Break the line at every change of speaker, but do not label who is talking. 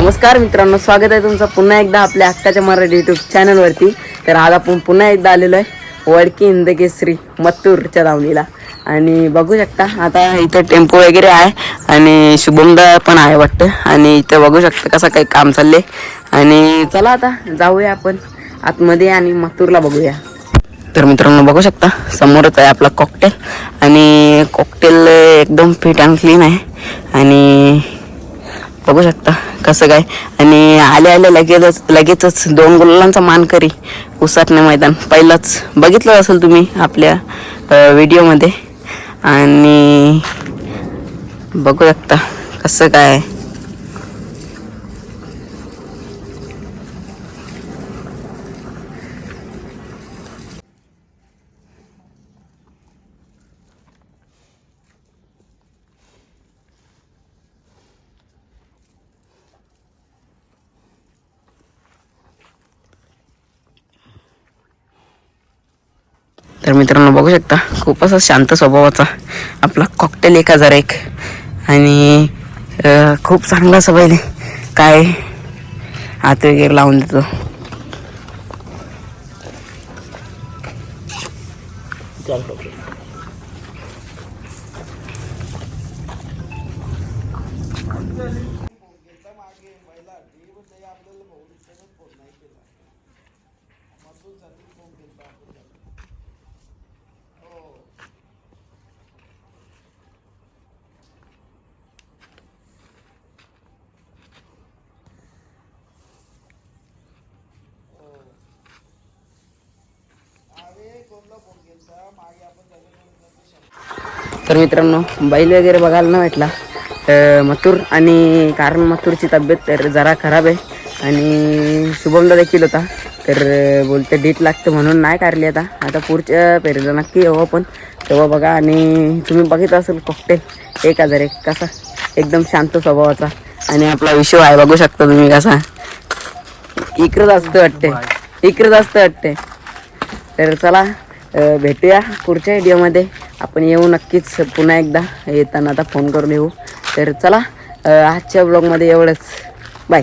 नमस्कार मित्रांनो, स्वागत आहे तुमचं पुन्हा एकदा आपल्या हक्काच्या मराठी यूट्यूब चॅनलवरती. तर आज आपण पुन्हा एकदा आलेलो आहे वडकी हिंदकेसरी मत्तूरच्या दावणीला. आणि बघू शकता आता इथं टेम्पो वगैरे आहे आणि शुभमदा पण आहे वाटतं. आणि इथं बघू शकता कसं काही काम चालले. आणि चला आता जाऊया आपण आतमध्ये आणि मत्तूरला बघूया. तर मित्रांनो बघू शकता समोरच आहे आपला कॉकटेल. आणि कॉकटेल एकदम फिट अँड क्लीन आहे. आणि बघू शकता कसं काय. आणि आले लगेचच 2 गुलालांचा मानकरी उसाटणे मैदान पहिलाच बघितलं असेल तुम्ही आपल्या व्हिडिओमध्ये. आणि बघू शकता कसं काय. तर मित्रांनो बघू शकता खूप असा शांत स्वभावाचा आपला कॉकटेल 1001. आणि खूप चांगला सवय काय हात वगैरे लावून देतो. तर मित्रांनो बैल वगैरे बघायला न भेटला मथुर. आणि कारण मथुरची तब्येत तर जरा खराब आहे. आणि शुभमदा देखील होता तर बोलते डीट लागतं म्हणून नाही काढली. आता पुढच्या पेरीला नक्की येऊ आपण तेव्हा बघा. आणि तुम्ही बघितलं असेल कॉकटेल 1001 कसा एकदम शांत स्वभावाचा. आणि आपला विषय आहे बघू शकता तुम्ही कसा इकडं जास्त वाटते. तर चला भेटूया पुढच्या व्हिडिओमध्ये. आपण येऊ नक्कीच पुन्हा एकदा येताना आता फोन करून येऊ. तर चला आजच्या ब्लॉगमध्ये एवढंच. बाय.